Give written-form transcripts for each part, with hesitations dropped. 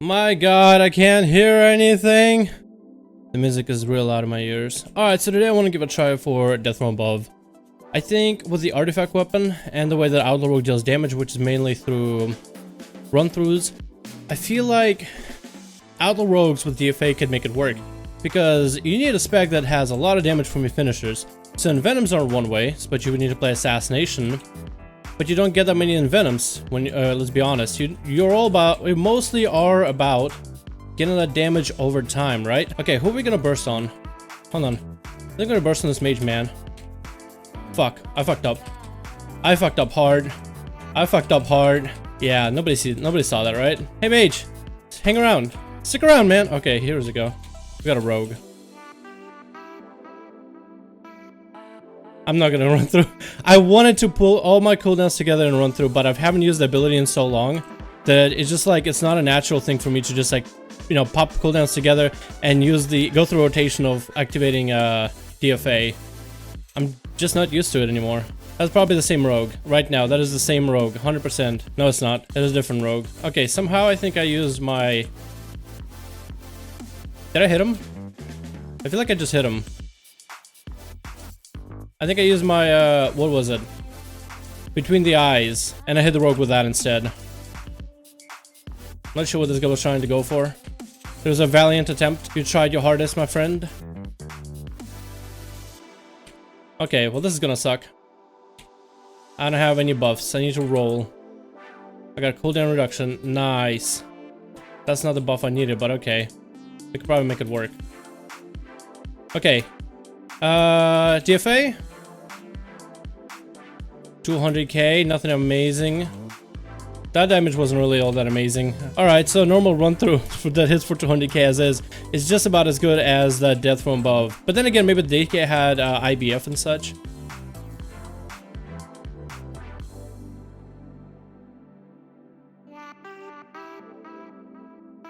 My god, I can't hear anything. The music is real loud in my ears. Alright, so today I want to give a try for Death from Above. I think with the artifact weapon and the way that Outlaw Rogue deals damage, which is mainly through run-throughs, I feel like Outlaw Rogues with DFA could make it work. Because you need a spec that has a lot of damage from your finishers. So Envenoms are one way, but you would need to play Assassination. But you don't get that many Envenoms when, let's be honest. You mostly are about getting that damage over time, right? Okay, who are we gonna burst on? Hold on. They're gonna burst on this mage man. Fuck, I fucked up. I fucked up hard. I fucked up hard. Yeah, nobody saw that, right? Hey mage, hang around. Stick around, man. Okay, here's we go. We got a rogue. I'm not gonna run through. I wanted to pull all my cooldowns together and run through, but I haven't used the ability in so long that it's just like, it's not a natural thing for me to just like, you know, pop cooldowns together and go through rotation of activating DFA. I'm just not used to it anymore. That's probably the same rogue. Right now, that is the same rogue, 100%. No, it's not. It is a different rogue. Okay, somehow I think I used my... Did I hit him? I feel like I just hit him. I think I used my, what was it? Between the eyes, and I hit the rogue with that instead. Not sure what this guy was trying to go for. It was a valiant attempt. You tried your hardest, my friend. Okay, well this is gonna suck. I don't have any buffs. I need to roll. I got cooldown reduction. Nice. That's not the buff I needed, but okay. We could probably make it work. Okay. DFA? 200k, nothing amazing. That damage wasn't really all that amazing. Alright, so normal run through that hits for 200k as is just about as good as that Death from Above. But then again, maybe the DK had IBF and such.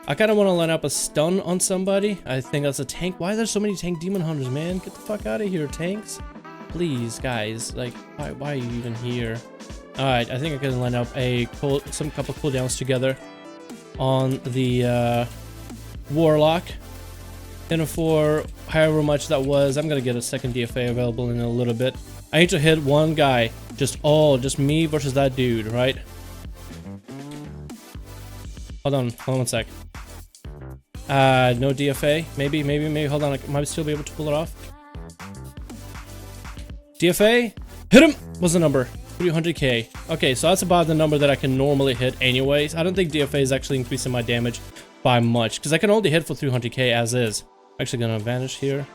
I kind of want to line up a stun on somebody. I think that's a tank. Why are there so many tank demon hunters, man? Get the fuck out of here, tanks. Please, guys. Like, why are you even here? Alright, I think I can line up some couple cooldowns together on the Warlock. And for however much that was, I'm gonna get a second DFA available in a little bit. I need to hit one guy. Just me versus that dude, right? Hold on one sec. No DFA. Maybe. Hold on, I might still be able to pull it off. DFA, hit him! What's the number? 300k. Okay, so that's about the number that I can normally hit anyways. I don't think DFA is actually increasing my damage by much, because I can only hit for 300k as is. I'm actually gonna vanish here.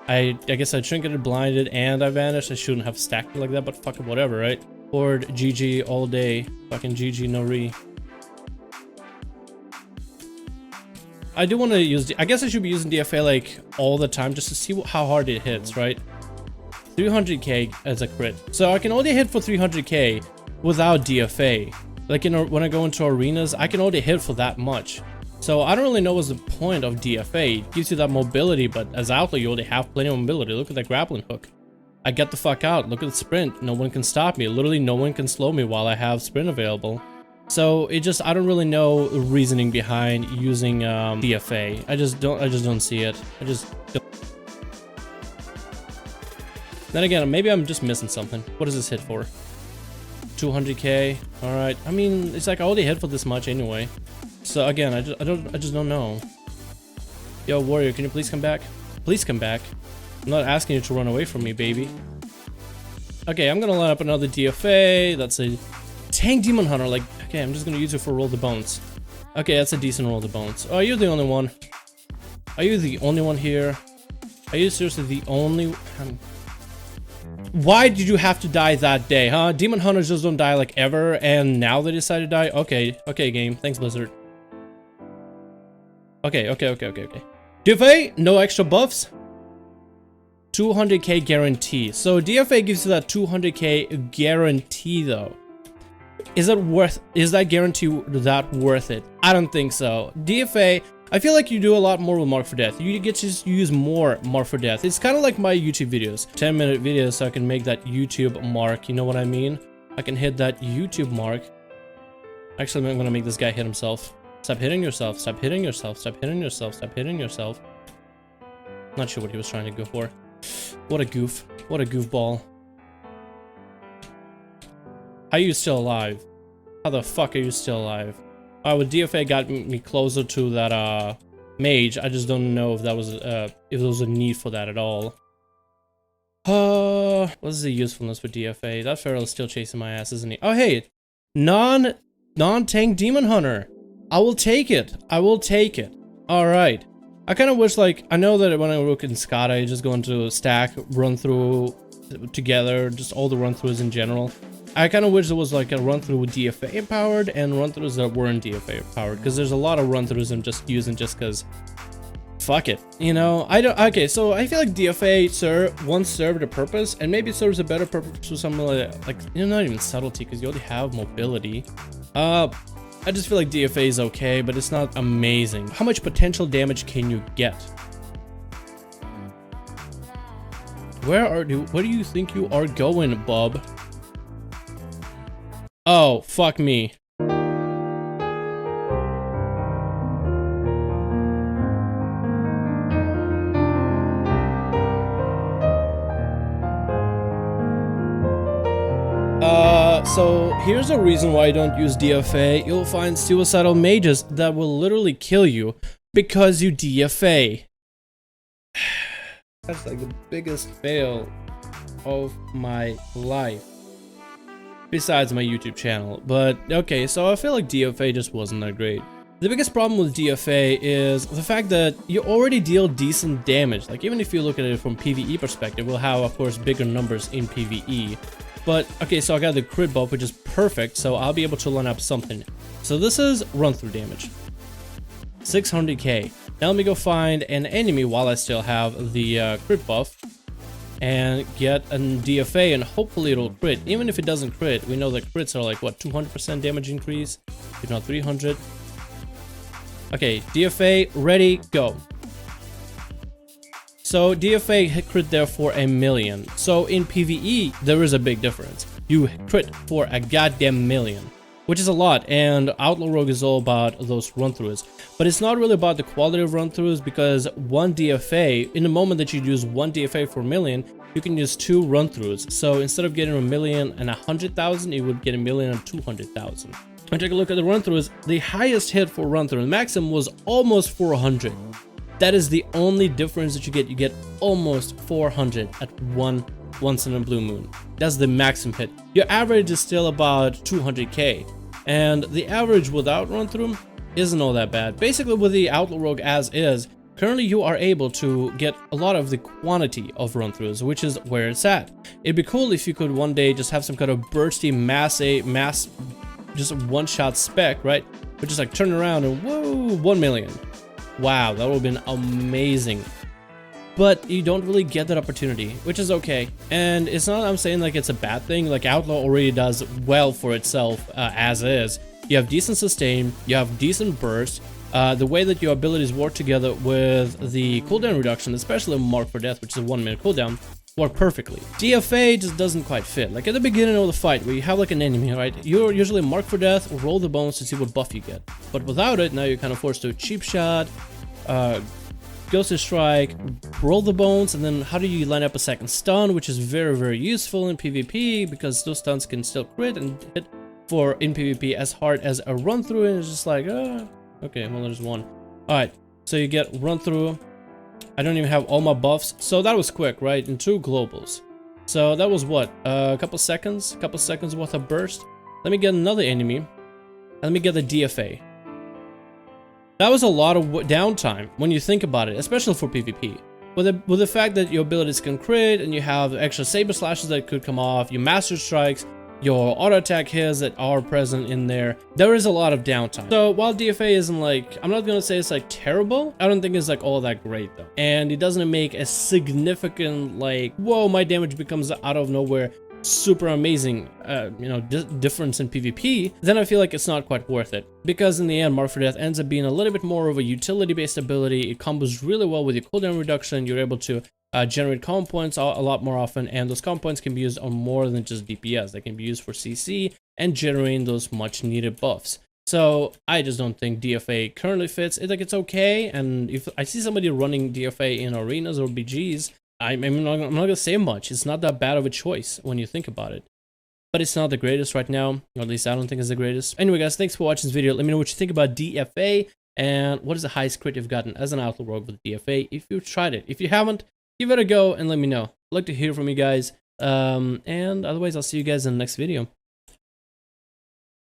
I guess I shouldn't get it blinded and I vanished. I shouldn't have stacked it like that, but fuck it, whatever, right? Horde, GG all day. Fucking GG, no re. I do want to use... I guess I should be using DFA like all the time just to see how hard it hits, right? 300k as a crit. So I can only hit for 300k without DFA. Like, when I go into arenas, I can only hit for that much. So I don't really know what's the point of DFA. It gives you that mobility, but as Outlaw, you already have plenty of mobility. Look at that grappling hook. I get the fuck out. Look at the sprint. No one can stop me. Literally, no one can slow me while I have sprint available. So I don't really know the reasoning behind using DFA. I just don't see it. I just don't. Then again, maybe I'm just missing something. What does this hit for? 200k. All right. I mean, it's like I already hit for this much anyway. So again, I just don't know. Yo, warrior, can you please come back? Please come back. I'm not asking you to run away from me, baby. Okay, I'm gonna line up another DFA. That's a tank demon hunter. Like, okay, I'm just gonna use it for roll the bones. Okay, that's a decent roll the bones. Oh, you're the only one. Are you the only one here? Are you seriously the only? Why did you have to die that day, huh? Demon hunters just don't die like ever, and now they decide to die? Okay, game. Thanks, Blizzard. Okay. DFA, no extra buffs. 200k guarantee. So DFA gives you that 200k guarantee though. Is that guarantee that worth it? I don't think so. DFA, I feel like you do a lot more with Mark for Death. You get to just use more Mark for Death. It's kind of like my YouTube videos. 10-minute videos so I can make that YouTube mark. You know what I mean? I can hit that YouTube mark. Actually, I'm gonna make this guy hit himself. Stop hitting yourself. Stop hitting yourself. Stop hitting yourself. Stop hitting yourself. Not sure what he was trying to go for. What a goof. What a goofball. How are you still alive? How the fuck are you still alive? Alright, well, DFA got me closer to that mage. I just don't know if that was if there was a need for that at all. What's the usefulness with DFA? That Feral is still chasing my ass, isn't he? Oh hey, non-tank demon hunter. I will take it. I will take it. All right. I kind of wish, like, I know that when I work in SCADA, I just go into stack, run through together, just all the run throughs in general. I kind of wish there was like a run through with DFA powered and run throughs that weren't DFA powered, because there's a lot of run throughs I'm just using just because. Fuck it, you know. I don't. Okay, so I feel like DFA once served a purpose, and maybe it serves a better purpose for something like you know, not even subtlety, because you already have mobility. I just feel like DFA is okay, but it's not amazing. How much potential damage can you get? Where do you think you are going, bub? Oh, fuck me. So here's a reason why I don't use DFA. You'll find suicidal mages that will literally kill you because you DFA. That's like the biggest fail of my life. Besides my YouTube channel. But okay, so I feel like DFA just wasn't that great. The biggest problem with DFA is the fact that you already deal decent damage. Like, even if you look at it from PvE perspective, we'll have, of course, bigger numbers in PvE. But, okay, so I got the crit buff, which is perfect, so I'll be able to line up something. So this is run-through damage. 600k. Now let me go find an enemy while I still have the crit buff. And get a DFA, and hopefully it'll crit. Even if it doesn't crit, we know that crits are like, what, 200% damage increase? If not 300. Okay, DFA, ready, go. So DFA hit crit there for 1,000,000. So in PvE, there is a big difference. You crit for a goddamn million, which is a lot, and Outlaw Rogue is all about those run-throughs. But it's not really about the quality of run-throughs, because one DFA, in the moment that you use one DFA for 1,000,000, you can use 2 run-throughs. So instead of getting 1,000,000 and 100,000, you would get 1,000,000 and 200,000. And take a look at the run-throughs. The highest hit for run-through, the maximum was almost 400. That is the only difference that you get. You get almost 400 at once in a blue moon. That's the maximum hit. Your average is still about 200k. And the average without run-through isn't all that bad. Basically, with the Outlaw Rogue as is, currently you are able to get a lot of the quantity of run-throughs, which is where it's at. It'd be cool if you could one day just have some kind of bursty mass, just one-shot spec, right? But just like turn around and whoa, 1,000,000. Wow, that would have been amazing. But you don't really get that opportunity, which is okay. And it's not, I'm saying like it's a bad thing. Like, Outlaw already does well for itself as is. You have decent sustain, you have decent burst. The way that your abilities work together with the cooldown reduction, especially Mark for Death, which is a 1-minute cooldown, work perfectly. DFA just doesn't quite fit. Like, at the beginning of the fight, where you have like an enemy, right? You're usually Mark for Death, roll the bones to see what buff you get. But without it, now you're kind of forced to cheap shot, Ghosted Strike, roll the bones, and then how do you line up a second stun, which is very, very useful in PvP, because those stuns can still crit and hit for in PvP as hard as a run through, and it's just like, okay, well, there's one. Alright, so you get run through. I don't even have all my buffs, so that was quick, right? And 2 globals. So that was what? A couple seconds worth of burst. Let me get another enemy. Let me get the DFA. That was a lot of downtime when you think about it, especially for PvP. With the fact that your abilities can crit, and you have extra saber slashes that could come off, your master strikes, your auto attack hits that are present in there, there is a lot of downtime. So while DFA isn't like, I'm not gonna say it's like terrible, I don't think it's like all that great though. And it doesn't make a significant like, whoa, my damage becomes out of nowhere super amazing, you know, difference in PvP, then I feel like it's not quite worth it. Because in the end, Mark for Death ends up being a little bit more of a utility-based ability. It combos really well with your cooldown reduction. You're able to generate comm points a lot more often, and those comm points can be used on more than just DPS. They can be used for CC and generating those much-needed buffs. So I just don't think DFA currently fits. It's okay, and if I see somebody running DFA in arenas or BGs, I'm not gonna say much. It's not that bad of a choice when you think about it. But it's not the greatest right now, or at least I don't think it's the greatest. Anyway guys, thanks for watching this video. Let me know what you think about DFA, and what is the highest crit you've gotten as an Outlaw Rogue with DFA, if you've tried it. If you haven't, give it a go and let me know. I'd like to hear from you guys. And otherwise, I'll see you guys in the next video.